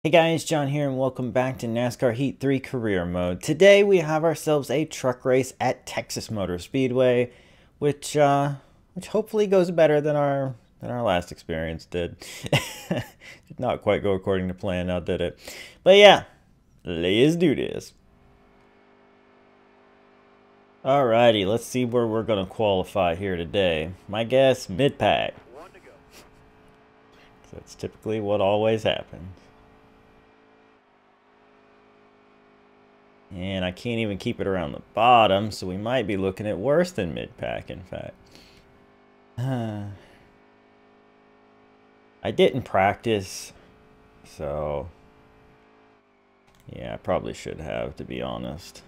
Hey guys, John here and welcome back to NASCAR Heat 3 Career Mode. Today we have ourselves a truck race at Texas Motor Speedway, which hopefully goes better than our last experience did. Did not quite go according to plan now, did it? But yeah, let's do this. Alrighty, let's see where we're gonna qualify here today. My guess, mid-pack. That's typically what always happens. And I can't even keep it around the bottom, so we might be looking at worse than mid-pack, in fact. I didn't practice, so yeah, I probably should have, to be honest.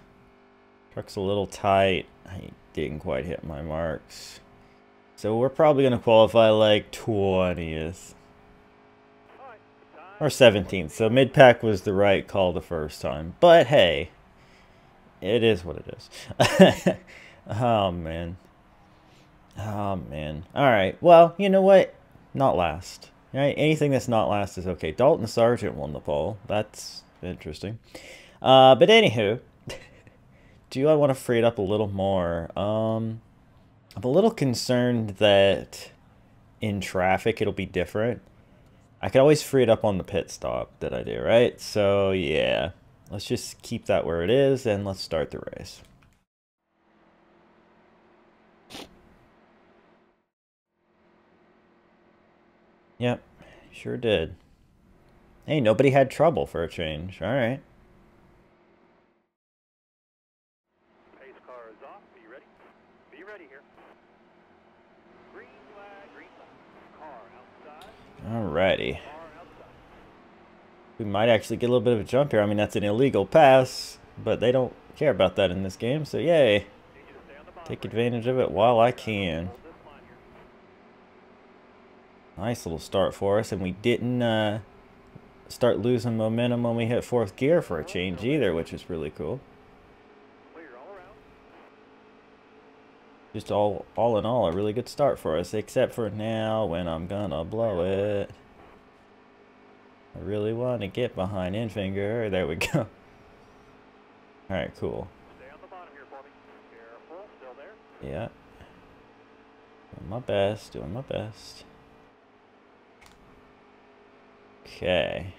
Truck's a little tight. I didn't quite hit my marks. So we're probably going to qualify like 20th. Or 17th. So mid-pack was the right call the first time. But hey, it is what it is. Oh, man. Oh, man. Alright, well, you know what? Not last. Right? Anything that's not last is okay. Dalton Sargent won the pole. That's interesting. But anywho, do I want to free it up a little more? I'm a little concerned that in traffic it'll be different. I could always free it up on the pit stop that I do, right? So, yeah. Let's just keep that where it is, and let's start the race. Yep, sure did. Hey, nobody had trouble for a change. All right. Pace car is off. Be ready. Be ready here. Green flag, green flag. Car outside. Alrighty. Car outside. We might actually get a little bit of a jump here. I mean, that's an illegal pass, but they don't care about that in this game, so yay. Take advantage of it while I can. Nice little start for us, and we didn't start losing momentum when we hit fourth gear for a change either, which is really cool. Just all in all, a really good start for us, except for now when I'm gonna blow it. I really want to get behind Infinger. There we go. Alright, cool. Stay on the bottom here for me. Careful, still there. Yeah. Doing my best, doing my best. Okay.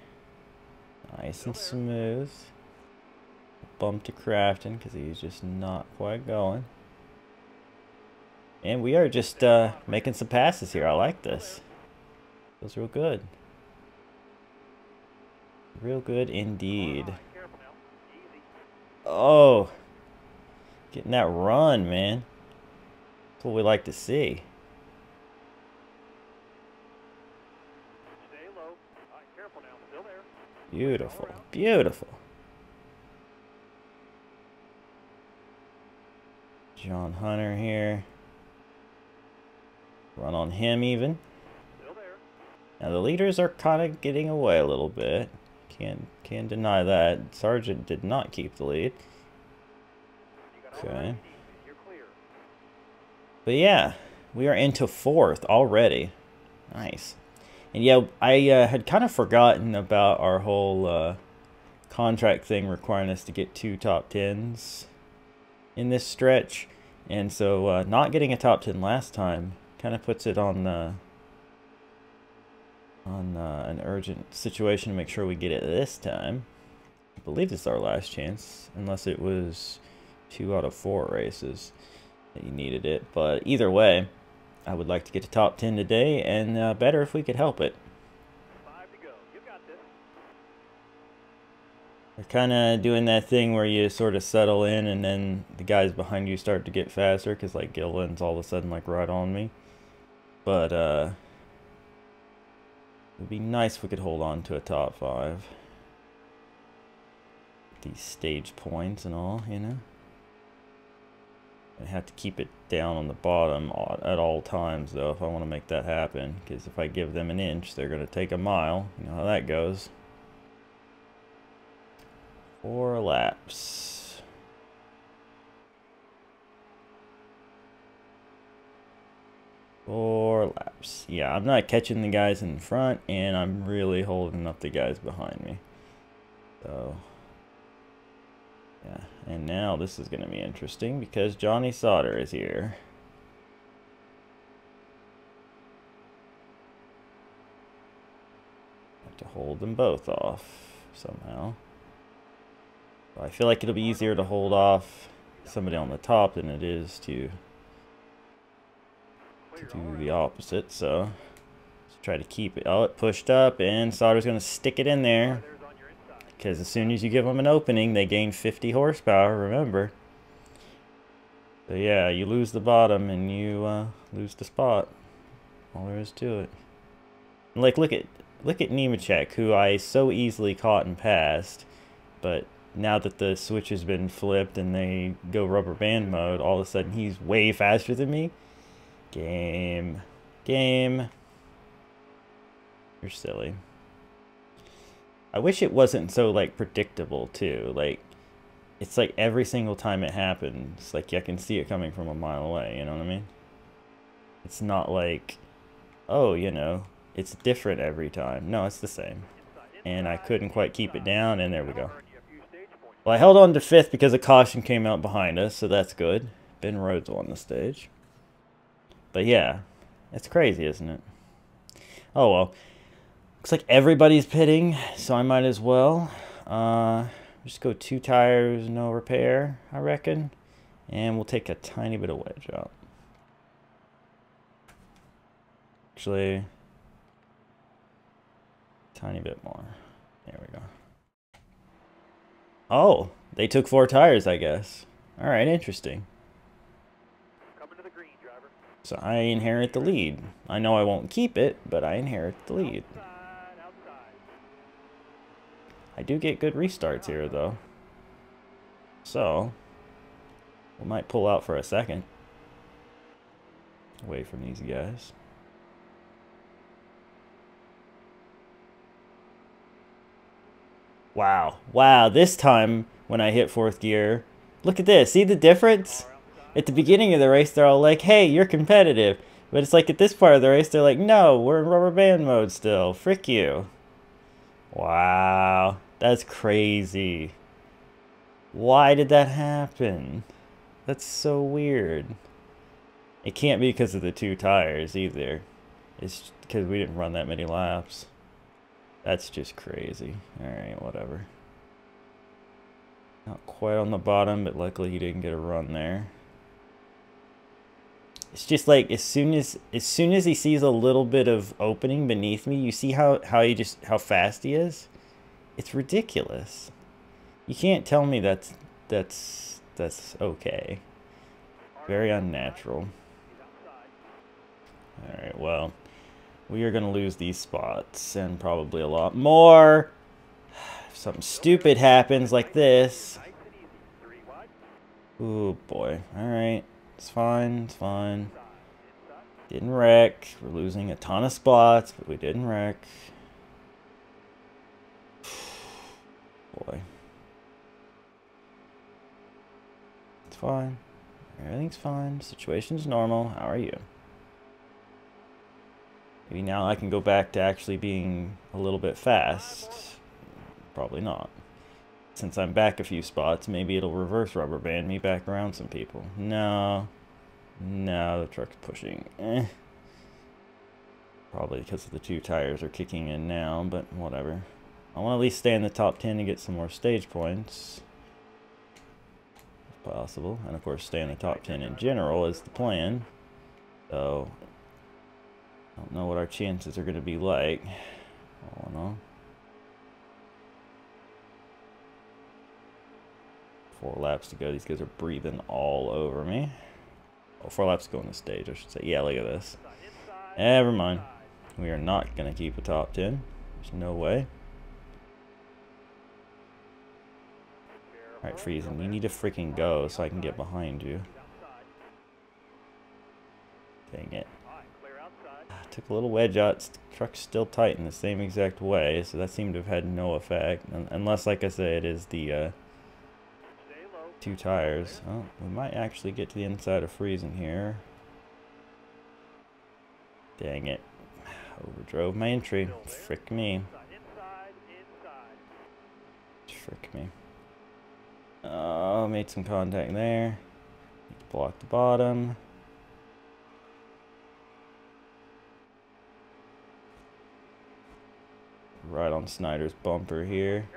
Nice and smooth. Bump to Crafton because he's just not quite going. And we are just making some passes here. I like this. Feels real good. Real good indeed. Oh. Getting that run, man. That's what we like to see. Stay low. All right, careful now. Still there. Beautiful. Beautiful. John Hunter here. Run on him even. Still there. Now the leaders are kind of getting away a little bit. Can't deny that. Sargent did not keep the lead. Okay. You're clear. But yeah, we are into fourth already. Nice. And yeah, I had kind of forgotten about our whole contract thing requiring us to get 2 top 10s in this stretch. And so not getting a top 10 last time kind of puts it on an urgent situation to make sure we get it this time. I believe it's our last chance, unless it was 2 out of 4 races that you needed it. But either way, I would like to get to top 10 today, and better if we could help it. 5 to go. You got this. We're kind of doing that thing where you sort of settle in, and then the guys behind you start to get faster, because like Gillen's all of a sudden like right on me. But it would be nice if we could hold on to a top 5. These stage points and all, you know. I have to keep it down on the bottom at all times, though, if I want to make that happen. Because if I give them an inch, they're going to take a mile. You know how that goes. 4 laps. 4 laps. Yeah, I'm not catching the guys in front, and I'm really holding up the guys behind me. So, yeah. And now this is going to be interesting because Johnny Sauter is here. Have to hold them both off somehow. I feel like it'll be easier to hold off somebody on the top than it is to do the opposite. So let's try to keep it. Oh, it pushed up, and Sauter's going to stick it in there. Because as soon as you give them an opening, they gain 50 horsepower, remember. So yeah, you lose the bottom and you lose the spot. All there is to it. And like, look at Nemechek, who I so easily caught and passed. But now that the switch has been flipped and they go rubber band mode, all of a sudden he's way faster than me. Game. You're silly. I wish it wasn't so, like, predictable, too. Like, it's like every single time it happens, like, I can see it coming from a mile away, you know what I mean? It's not like, oh, you know, it's different every time. No, it's the same. And I couldn't quite keep it down, and there we go. Well, I held on to 5th because a caution came out behind us, so that's good. Ben Rhodes won the stage. But yeah, it's crazy, isn't it? Oh, well. Looks like everybody's pitting, so I might as well. Just go 2 tires, no repair, I reckon. And we'll take a tiny bit of wedge out. Actually, tiny bit more. There we go. Oh, they took 4 tires, I guess. All right, interesting. Coming to the green, driver. So I inherit the lead. I know I won't keep it, but I inherit the lead. I do get good restarts here, though. So, we might pull out for a second. Away from these guys. Wow. Wow, this time when I hit 4th gear, look at this. See the difference? At the beginning of the race, they're all like, hey, you're competitive. But it's like at this part of the race, they're like, no, we're in rubber band mode still. Frick you. Wow. That's crazy. Why did that happen? That's so weird. It can't be because of the 2 tires either. It's because we didn't run that many laps. That's just crazy. Alright, whatever. Not quite on the bottom, but luckily he didn't get a run there. It's just like as soon as he sees a little bit of opening beneath me, you see how fast he is? It's ridiculous. You can't tell me that's okay. Very unnatural. Alright, well, we are going to lose these spots and probably a lot more. If something stupid happens like this. Oh boy. Alright. It's fine. It's fine. Didn't wreck. We're losing a ton of spots, but we didn't wreck. Boy. It's fine. Everything's fine. Situation's normal. How are you? Maybe now I can go back to actually being a little bit fast. Probably not. Since I'm back a few spots, maybe it'll reverse rubber band me back around some people. No. No, the truck's pushing. Probably because of the 2 tires are kicking in now, but whatever. I want to at least stay in the top 10 and get some more stage points. If possible. And of course stay in the top 10 in general is the plan. So, I don't know what our chances are going to be like. All in all. 4 laps to go. These guys are breathing all over me. Oh, 4 laps to go on the stage, I should say. Yeah, look at this. Never mind. We are not going to keep a top 10. There's no way. Alright, Friesen, you need to freaking go so I can get behind you. Dang it. Took a little wedge out. The truck's still tight in the same exact way, so that seemed to have had no effect. Unless, like I say, it is the 2 tires. Oh, we might actually get to the inside of Friesen here. Dang it. Overdrove my entry. Frick me. Frick me. Oh, made some contact there. Block the bottom. Right on Snyder's bumper here.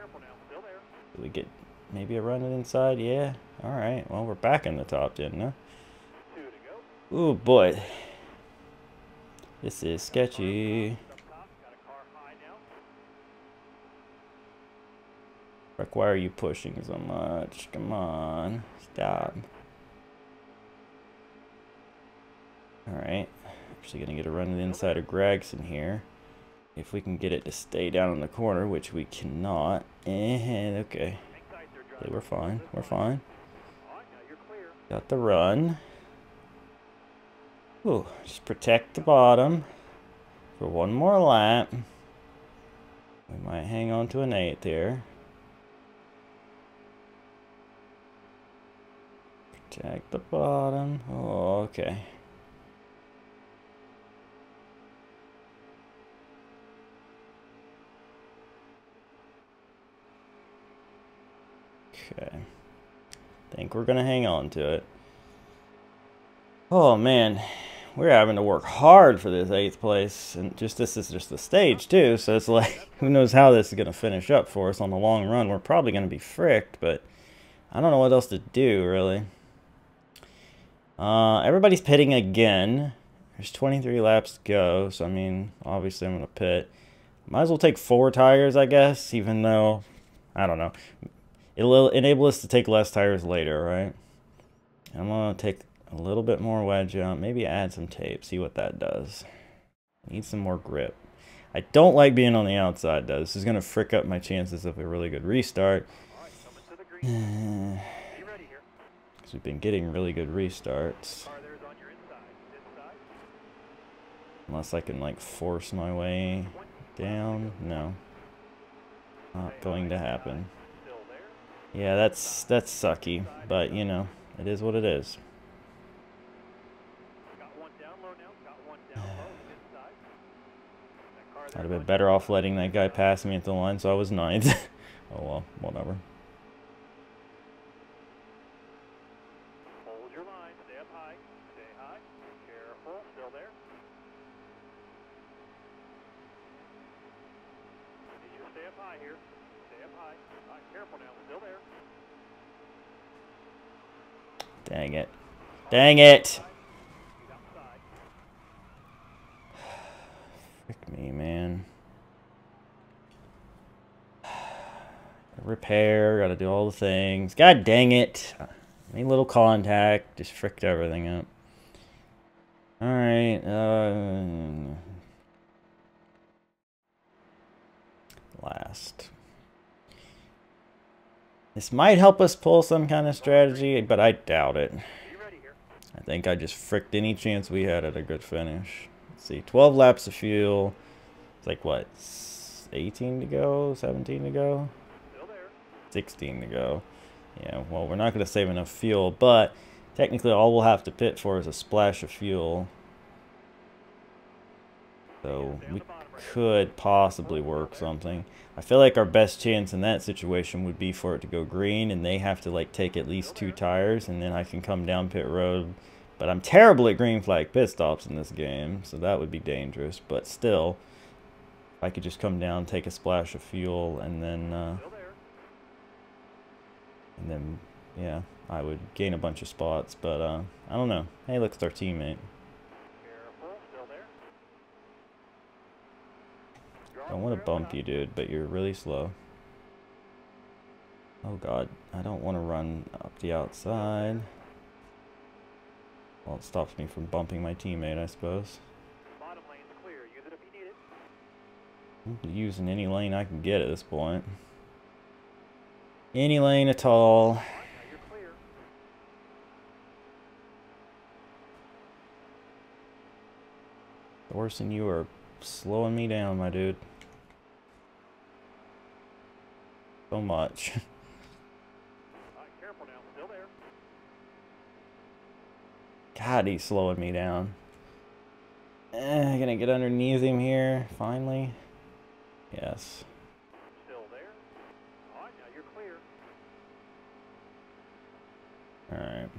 Do we get maybe a run it inside? Yeah. Alright. Well, we're back in the top 10 now. Ooh, boy. This is sketchy. Rick, why are you pushing so much? Come on. Stop. Alright. Actually gonna get a run to the inside of Gregson here. If we can get it to stay down in the corner, which we cannot. And okay. Okay, we're fine. We're fine. Got the run. Ooh, just protect the bottom for one more lap. We might hang on to an 8th here. Protect the bottom. Oh, okay. Okay. Think we're gonna hang on to it. Oh man, we're having to work hard for this 8th place, and this is just the stage too. So it's like, who knows how this is gonna finish up for us on the long run. We're probably gonna be fricked, but I don't know what else to do really. Everybody's pitting again. There's 23 laps to go, so I mean, obviously I'm gonna pit. Might as well take 4 tires, I guess, even though I don't know. It'll enable us to take less tires later, right? I'm going to take a little bit more wedge out. Maybe add some tape. See what that does. Need some more grip. I don't like being on the outside, though. This is going to frick up my chances of a really good restart. Because we've been getting really good restarts. Unless I can, like, force my way down. No. Not going to happen. Yeah, that's sucky, but you know, it is what it is. I'd have been better off letting that guy pass me at the line, so I was 9th. Oh well, whatever. Hold your line, stay up high, stay high, careful, still there. Need you to stay up high here, stay up high. All right, careful now, still there. Dang it. Dang it! Frick me, man. Repair, gotta do all the things. God dang it! Any little contact, just fricked everything up. Alright, last. This might help us pull some kind of strategy, but I doubt it. I think I just fricked any chance we had at a good finish. Let's see, 12 laps of fuel. It's like, what, 18 to go? 17 to go? 16 to go. Yeah, well, we're not going to save enough fuel, but technically all we'll have to pit for is a splash of fuel. So we could possibly work something. I feel like our best chance in that situation would be for it to go green, and they have to like take at least 2 tires, and then I can come down pit road. But I'm terrible at green flag pit stops in this game, so that would be dangerous. But still, I could just come down, take a splash of fuel, and then yeah, I would gain a bunch of spots. But I don't know. Hey, look, it's our teammate. I want to bump you, dude, but you're really slow. Oh god, I don't want to run up the outside. Well, it stops me from bumping my teammate, I suppose. Bottom lane's clear. Use it if you need it. I'm using any lane I can get at this point. Any lane at all. Now you're clear. Thorson, you are slowing me down, my dude. So much. Alright, careful now, still there. God, he's slowing me down. Gonna get underneath him here, finally. Yes. Still there. All right, now you're clear. Alright.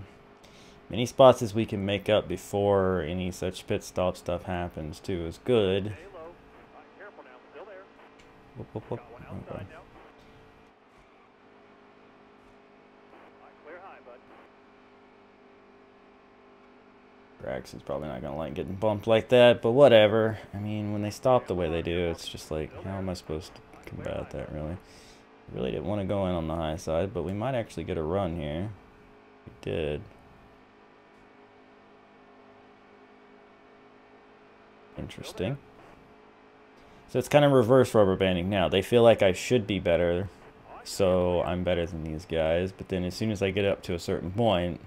Many spots as we can make up before any such pit stop stuff happens, too, is good. Stay low. All right, careful now. Still there. Whoop, whoop, whoop. Got one outside Okay. now. All right, clear high, bud. Braxton's probably not gonna like getting bumped like that, but whatever. I mean, when they stop the way they do, it's just like, how am I supposed to combat that, really? I really didn't want to go in on the high side, but we might actually get a run here. We did. Interesting. So it's kind of reverse rubber banding now. They feel like I should be better, so I'm better than these guys, but then as soon as I get up to a certain point,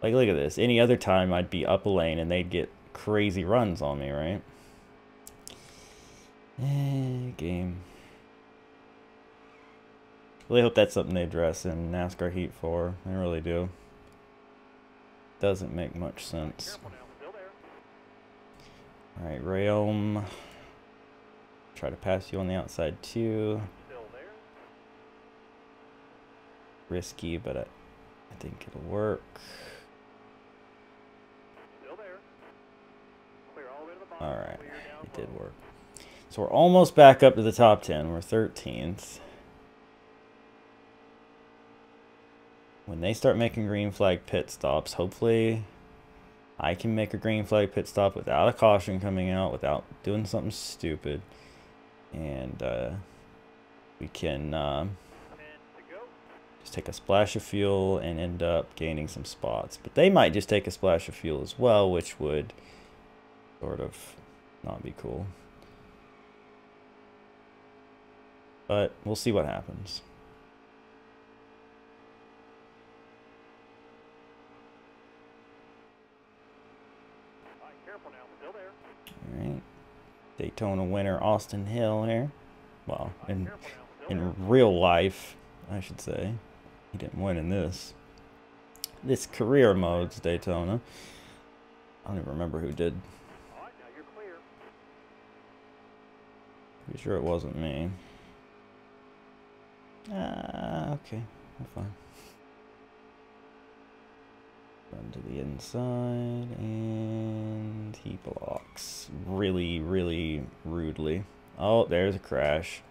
like, look at this. Any other time, I'd be up a lane and they'd get crazy runs on me, right? Game. Really hope that's something they address in NASCAR Heat 4. I really do. Doesn't make much sense. Careful now. Still there. Alright, Rayom. Try to pass you on the outside, too. Still there. Risky, but I think it'll work. Still there. Clear all the way to the bottom. Alright, Clear down it did low. work. So we're almost back up to the top 10. We're 13th. When they start making green flag pit stops, hopefully I can make a green flag pit stop without a caution coming out, without doing something stupid. And we can 10 to go. just take a splash of fuel and end up gaining some spots. But they might just take a splash of fuel as well, which would sort of not be cool. But we'll see what happens. All right, careful now. Still there. Alright. Daytona winner Austin Hill here. Well, All right, in careful now. Still there. real life, I should say. He didn't win in this. This career mode's Daytona. I don't even remember who did. All right, now you're clear. Pretty sure it wasn't me. Okay. I'm fine. Run to the inside, and he blocks really, really rudely. Oh, there's a crash.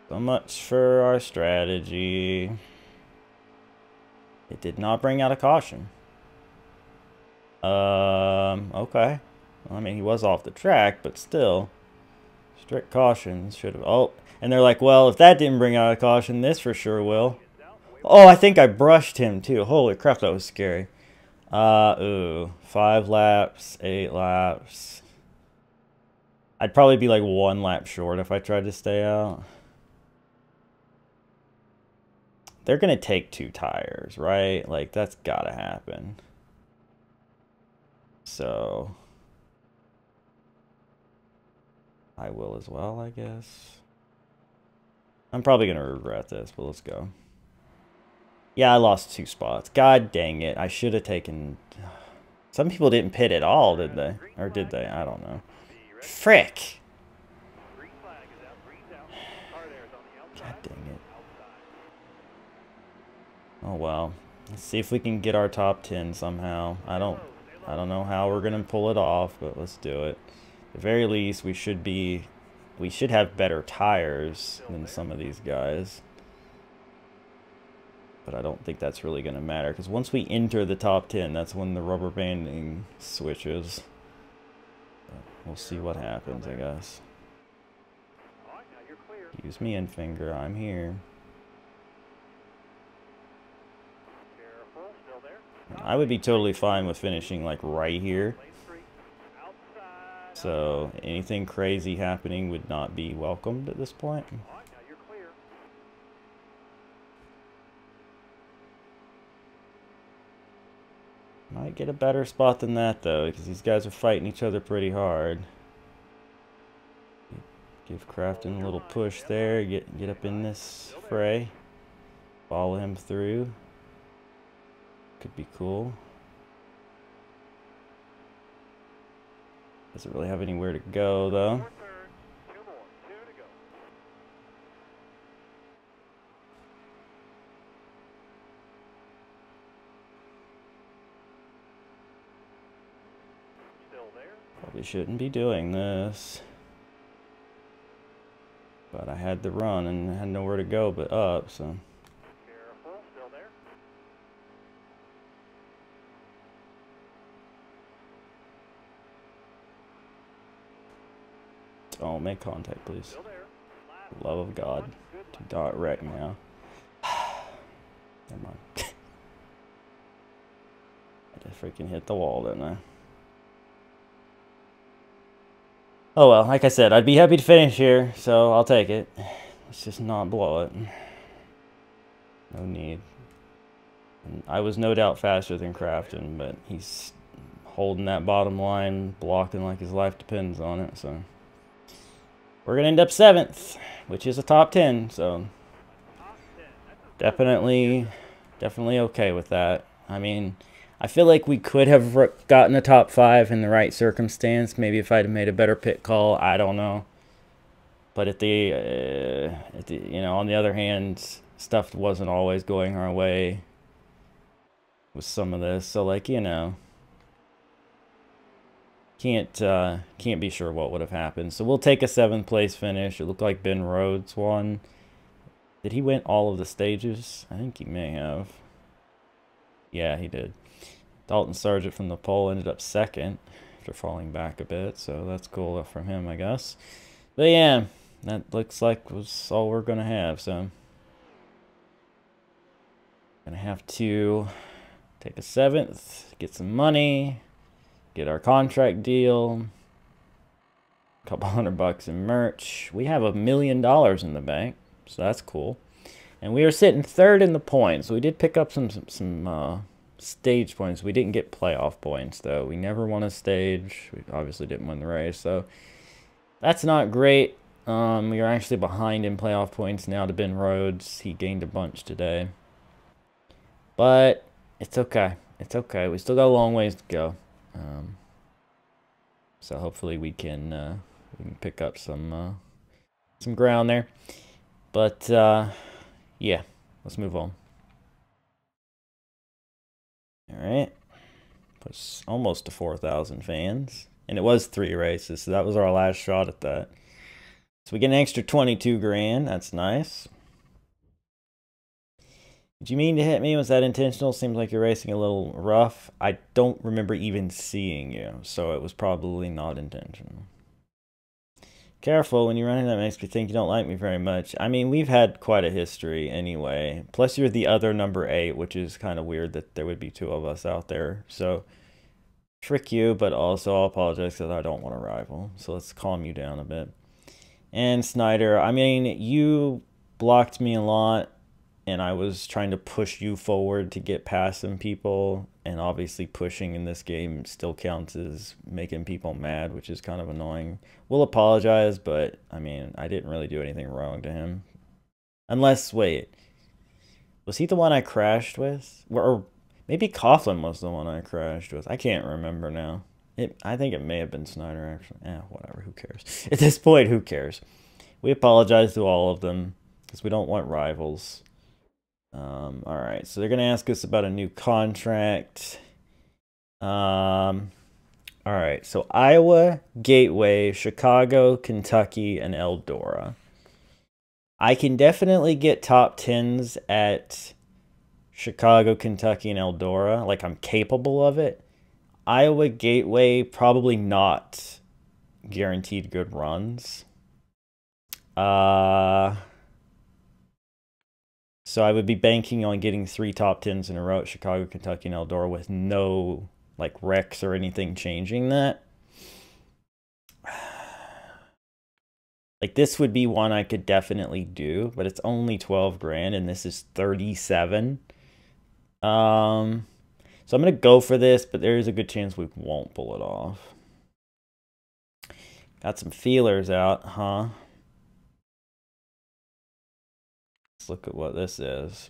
So much for our strategy. It did not bring out a caution. Okay. Well, I mean, he was off the track, but still. Strict cautions should have... Oh, and they're like, well, if that didn't bring out a caution, this for sure will. Oh, I think I brushed him, too. Holy crap, that was scary. Ooh. 5 laps, 8 laps. I'd probably be like 1 lap short if I tried to stay out. They're going to take 2 tires, right? Like, that's got to happen. So... I will as well, I guess. I'm probably going to regret this, but let's go. Yeah, I lost 2 spots. God dang it. I should have taken... Some people didn't pit at all, did they? Or did they? I don't know. Frick! Green flag is out. Green's out. Car there is on the God outside. dang it. Outside. Oh well. Let's see if we can get our top 10 somehow. I don't know how we're going to pull it off, but let's do it. At the very least, we should have better tires than some of these guys. But I don't think that's really going to matter, because once we enter the top 10, that's when the rubber banding switches. But we'll see what happens, I guess. All right, now you're clear. Use me in finger, I'm here. Careful, still there. I would be totally fine with finishing like right here. Lane 3. Outside. So anything crazy happening would not be welcomed at this point. All right, now you're clear. Might get a better spot than that though, because these guys are fighting each other pretty hard. Give Crafton a little push there, get up in this fray. Follow him through. Could be cool. Doesn't really have anywhere to go, though. Four turns, two more, two to go. Still there. Probably shouldn't be doing this. But I had to run and had nowhere to go but up, so. Careful, still there. Oh, make contact, please. Still there. For the love of God. Good Do lap. not wreck now. Never mind. I just freaking hit the wall, didn't I? Oh well, like I said, I'd be happy to finish here, so I'll take it. Let's just not blow it. No need. And I was no doubt faster than Crafton, but he's holding that bottom line, blocking like his life depends on it, so. We're going to end up 7th, which is a top 10, so definitely okay with that. I mean, I feel like we could have gotten a top 5 in the right circumstance. Maybe if I'd have made a better pit call, I don't know. But at the you know, on the other hand, stuff wasn't always going our way with some of this. So like, you know, can't be sure what would have happened. So we'll take a 7th place finish. It looked like Ben Rhodes won. Did he win all of the stages? I think he may have. Yeah, he did. Dalton Sargent from the pole ended up 2nd after falling back a bit, so that's cool from him, I guess. But yeah, that looks like was all we're gonna have, so gonna have to take a 7th, get some money, get our contract deal, a couple $100 in merch. We have $1 million in the bank, so that's cool. And we are sitting 3rd in the points. So we did pick up some stage points. We didn't get playoff points, though. We never won a stage. We obviously didn't win the race, so that's not great. We are actually behind in playoff points now to Ben Rhodes. He gained a bunch today. But it's okay. It's okay. We still got a long ways to go. So hopefully we can pick up some ground there. But yeah, let's move on. All right, was almost to 4,000 fans, and it was 3 races, so that was our last shot at that. So we get an extra 22 grand. That's nice. Did you mean to hit me? Was that intentional? Seems like you're racing a little rough. I don't remember even seeing you, so it was probably not intentional. Careful, when you're running that makes me think you don't like me very much. I mean, we've had quite a history anyway. Plus, you're the other number 8, which is kind of weird that there would be 2 of us out there. So, trick you, but also I'll apologize because I don't want to rival. So, let's calm you down a bit. And Snyder, I mean, you blocked me a lot, and I was trying to push you forward to get past some people. And obviously pushing in this game still counts as making people mad, which is kind of annoying. We'll apologize, but, I mean, I didn't really do anything wrong to him. Unless, wait. Was he the one I crashed with? Or maybe Coughlin was the one I crashed with. I can't remember now. I think it may have been Snyder, actually. Whatever, who cares? At this point, who cares? We apologize to all of them, because we don't want rivals. Alright, so they're going to ask us about a new contract. Alright, so Iowa, Gateway, Chicago, Kentucky, and Eldora. I can definitely get top 10s at Chicago, Kentucky, and Eldora. Like, I'm capable of it. Iowa, Gateway, probably not guaranteed good runs. So I would be banking on getting 3 top 10s in a row at Chicago, Kentucky, and Eldora with no, like, wrecks or anything changing that. Like, this would be one I could definitely do, but it's only 12 grand, and this is 37. So I'm going to go for this, but there is a good chance we won't pull it off. Got some feelers out, huh? Let's look at what this is.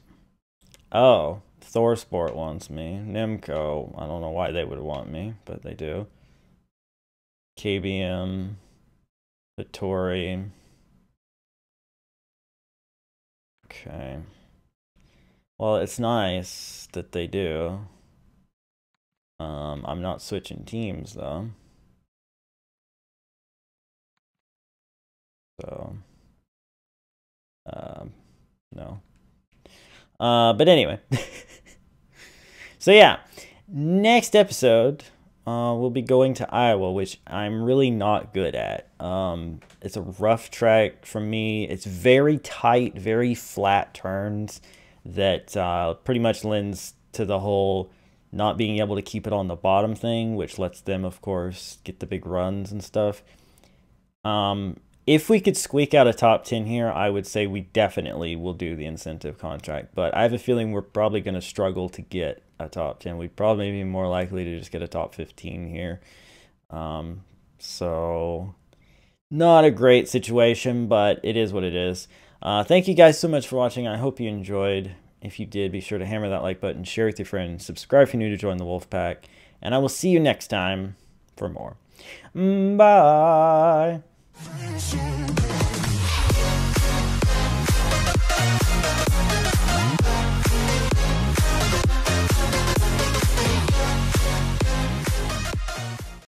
Oh, Thorsport wants me. Nimco, I don't know why they would want me, but they do. KBM, Vittori. Okay. Well, it's nice that they do. I'm not switching teams though. So, no. But anyway. So yeah, next episode, we'll be going to Iowa, which I'm really not good at. It's a rough track for me. It's very tight, very flat turns that pretty much lends to the whole not being able to keep it on the bottom thing, which lets them, of course, get the big runs and stuff. If we could squeak out a top 10 here, I would say we definitely will do the incentive contract. But I have a feeling we're probably going to struggle to get a top 10. We'd probably be more likely to just get a top 15 here. So not a great situation, but it is what it is. Thank you guys so much for watching. I hope you enjoyed. If you did, be sure to hammer that like button, share with your friends, subscribe if you're new to join the Wolf Pack, and I will see you next time for more. Bye.